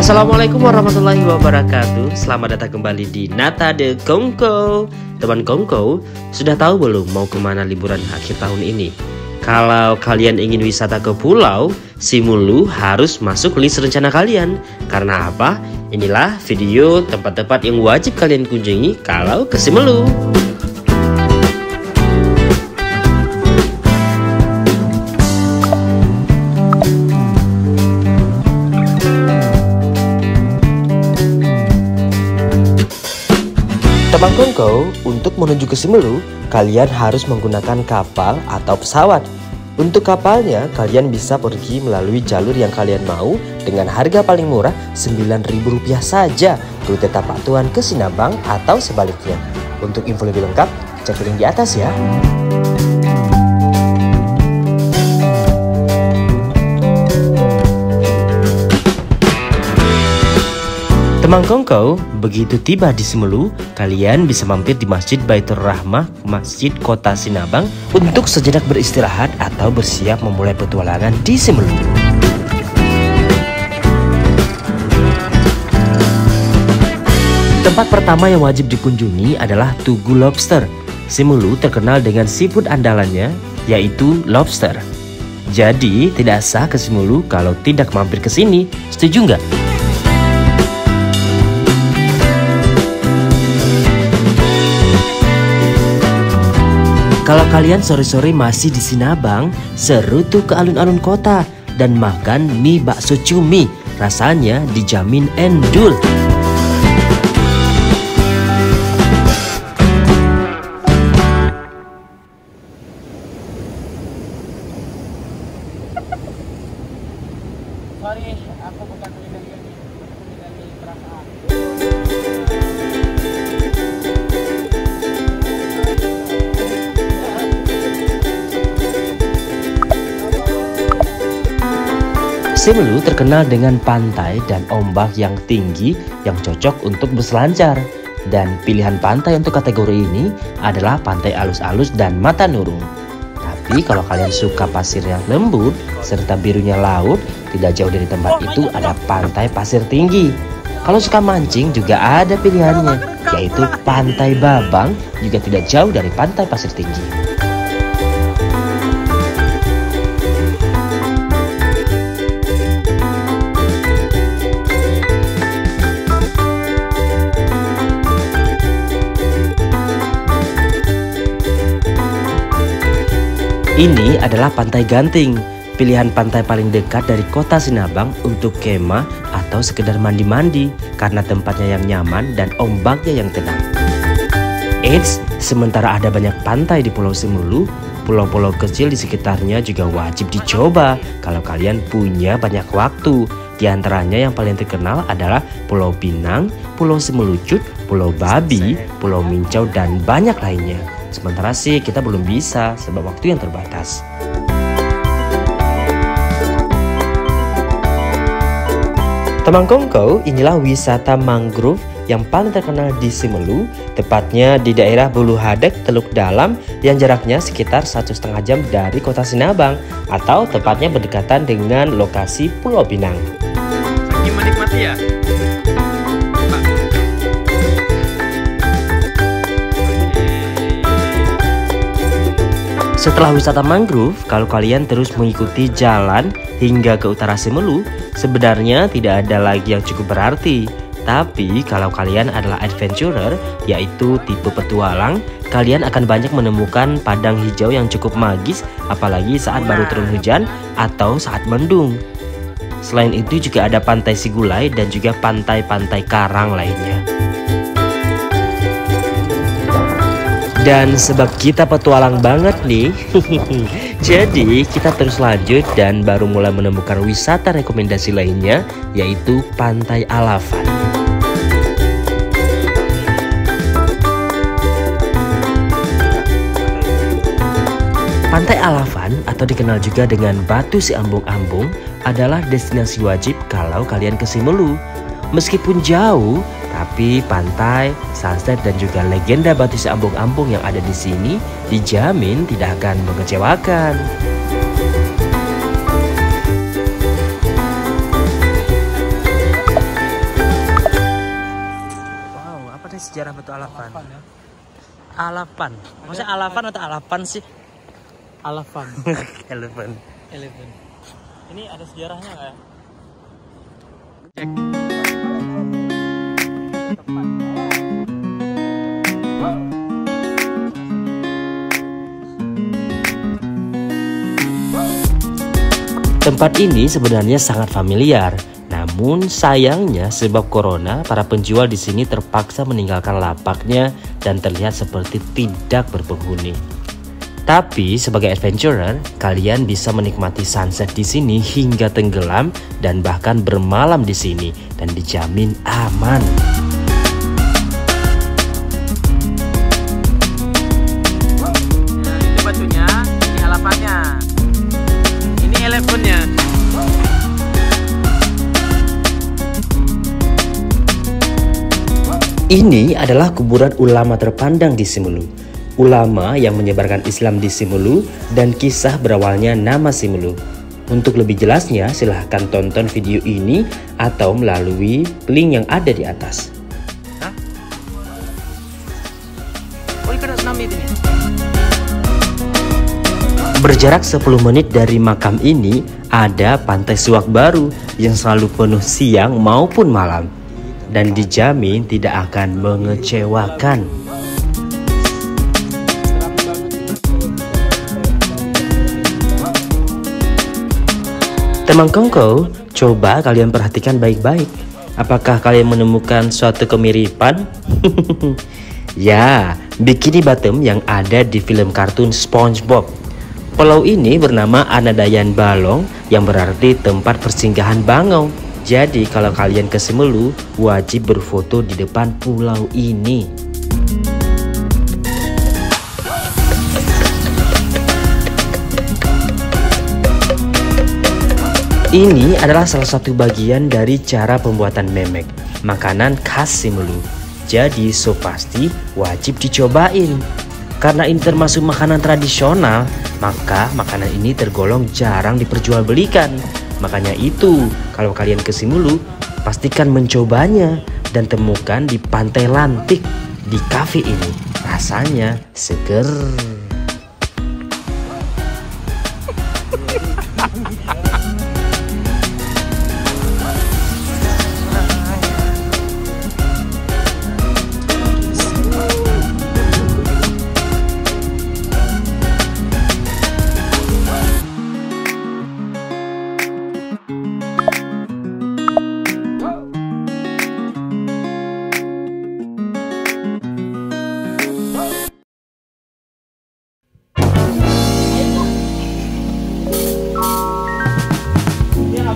Assalamualaikum warahmatullahi wabarakatuh. Selamat datang kembali di Nata de Kongko. Teman Kongko, sudah tahu belum mau kemana liburan akhir tahun ini? Kalau kalian ingin wisata ke pulau, Simulu harus masuk list rencana kalian. Karena apa? Inilah video tempat-tempat yang wajib kalian kunjungi kalau ke Simulu. Teman Kongko, untuk menuju ke Simulu, kalian harus menggunakan kapal atau pesawat. Untuk kapalnya, kalian bisa pergi melalui jalur yang kalian mau dengan harga paling murah Rp9.000 saja, rute Tapak Tuan ke Sinabang atau sebaliknya. Untuk info lebih lengkap, cek link di atas ya. Teman Kongko, begitu tiba di Simulu, kalian bisa mampir di Masjid Baitur Rahmah, Masjid Kota Sinabang untuk sejenak beristirahat atau bersiap memulai petualangan di Simulu. Tempat pertama yang wajib dikunjungi adalah Tugu Lobster. Simulu terkenal dengan seafood andalannya, yaitu lobster. Jadi, tidak sah ke Simulu kalau tidak mampir ke sini. Setuju nggak? Kalau kalian sore-sore masih di Sinabang, seru tuh ke alun-alun kota dan makan mie bakso cumi. Rasanya dijamin endul. Sorry, aku bukan pengendali perasaan. Simulu terkenal dengan pantai dan ombak yang tinggi yang cocok untuk berselancar. Dan pilihan pantai untuk kategori ini adalah pantai alus-alus dan mata nurung. Tapi kalau kalian suka pasir yang lembut serta birunya laut, tidak jauh dari tempat itu ada pantai pasir tinggi. Kalau suka mancing juga ada pilihannya, yaitu Pantai Babang, juga tidak jauh dari pantai pasir tinggi. Ini adalah Pantai Ganting, pilihan pantai paling dekat dari kota Sinabang untuk kemah atau sekedar mandi-mandi karena tempatnya yang nyaman dan ombaknya yang tenang. Eits, sementara ada banyak pantai di Pulau Simulu, pulau-pulau kecil di sekitarnya juga wajib dicoba kalau kalian punya banyak waktu. Di antaranya yang paling terkenal adalah Pulau Pinang, Pulau Simelucut, Pulau Babi, Pulau Mincau, dan banyak lainnya. Sementara sih kita belum bisa sebab waktu yang terbatas. Teman Kongko, inilah wisata mangrove yang paling terkenal di Simulu, tepatnya di daerah Bulu Hadek, Teluk Dalam yang jaraknya sekitar 1,5 jam dari kota Sinabang atau tepatnya berdekatan dengan lokasi Pulau Pinang. Saking menikmati ya? Setelah wisata mangrove, kalau kalian terus mengikuti jalan hingga ke utara Simulu, sebenarnya tidak ada lagi yang cukup berarti. Tapi kalau kalian adalah adventurer, yaitu tipe petualang, kalian akan banyak menemukan padang hijau yang cukup magis, apalagi saat baru turun hujan atau saat mendung. Selain itu juga ada pantai Sigulai dan juga pantai-pantai karang lainnya. Dan sebab kita petualang banget nih, jadi kita terus lanjut dan baru mulai menemukan wisata rekomendasi lainnya, yaitu Pantai Alafan. Pantai Alafan atau dikenal juga dengan Batu Si Ambung-Ambung adalah destinasi wajib kalau kalian ke Simulu. Meskipun jauh, tapi pantai, sunset dan juga legenda Batu Si Ambung-Ambung yang ada di sini dijamin tidak akan mengecewakan. Untuk Alapan. Alapan ya. Alapan. Maksudnya Alapan atau Alapan sih? Alapan. Eleven. Ini ada sejarahnya nggak ya? Cek. Tempat ini sebenarnya sangat familiar. Namun sayangnya sebab corona, para penjual di sini terpaksa meninggalkan lapaknya dan terlihat seperti tidak berpenghuni. Tapi sebagai adventurer, kalian bisa menikmati sunset di sini hingga tenggelam dan bahkan bermalam di sini dan dijamin aman. Nah, itu batunya, ini halapannya. Ini elevennya. Ini adalah kuburan ulama terpandang di Simelu. Ulama yang menyebarkan Islam di Simelu dan kisah berawalnya nama Simelu. Untuk lebih jelasnya silahkan tonton video ini atau melalui link yang ada di atas. Hah? Oh, ini kena tsunami ini. Berjarak 10 menit dari makam ini ada Pantai Suwak Baru yang selalu penuh siang maupun malam. Dan dijamin tidak akan mengecewakan. Teman Kongko, coba kalian perhatikan baik-baik. Apakah kalian menemukan suatu kemiripan? Ya, Bikini Bottom yang ada di film kartun SpongeBob. Pulau ini bernama Anadayan Balong yang berarti tempat persinggahan bangau. Jadi kalau kalian ke Simelu, wajib berfoto di depan pulau ini. Ini adalah salah satu bagian dari cara pembuatan memek, makanan khas Simelu. Jadi so pasti wajib dicobain. Karena ini termasuk makanan tradisional, maka makanan ini tergolong jarang diperjualbelikan. Makanya itu, kalau kalian ke Simelu, pastikan mencobanya dan temukan di Pantai Lantik di cafe ini. Rasanya seger.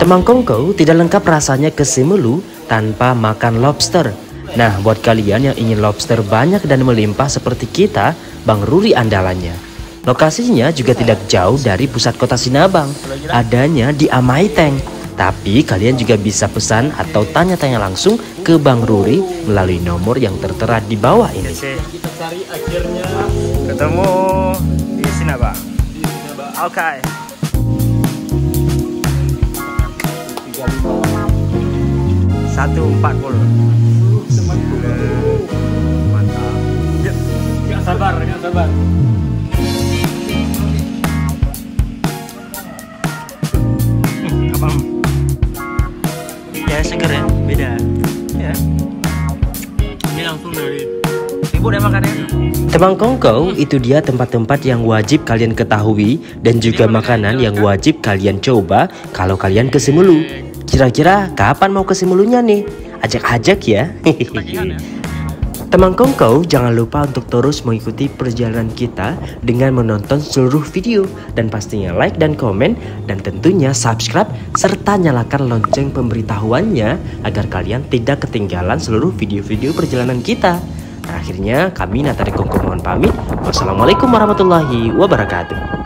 Teman Kongko, tidak lengkap rasanya ke Simelu tanpa makan lobster. Nah, buat kalian yang ingin lobster banyak dan melimpah seperti kita, Bang Ruri andalannya. Lokasinya juga tidak jauh dari pusat kota Sinabang, adanya di Amaiteng. Tapi kalian juga bisa pesan atau tanya-tanya langsung ke Bang Ruri melalui nomor yang tertera di bawah ini. Kita cari akhirnya Ketemu di Sinabang. di Sinabang. Oke. 140. Mantap. Ya, nggak sabar. Apa? Ya seger ya, beda. Ya. Ini langsung dari Ribut ya makannya. Teman Kongko, itu dia tempat-tempat yang wajib kalian ketahui dan juga makanan yang wajib kalian coba kalau kalian ke Simelu. Kira-kira kapan mau ke Simelunya nih? Ajak-ajak ya. Teman Kongko, jangan lupa untuk terus mengikuti perjalanan kita dengan menonton seluruh video dan pastinya like dan komen dan tentunya subscribe serta nyalakan lonceng pemberitahuannya agar kalian tidak ketinggalan seluruh video-video perjalanan kita. Akhirnya kami Natari Kongko mohon pamit. Wassalamualaikum warahmatullahi wabarakatuh.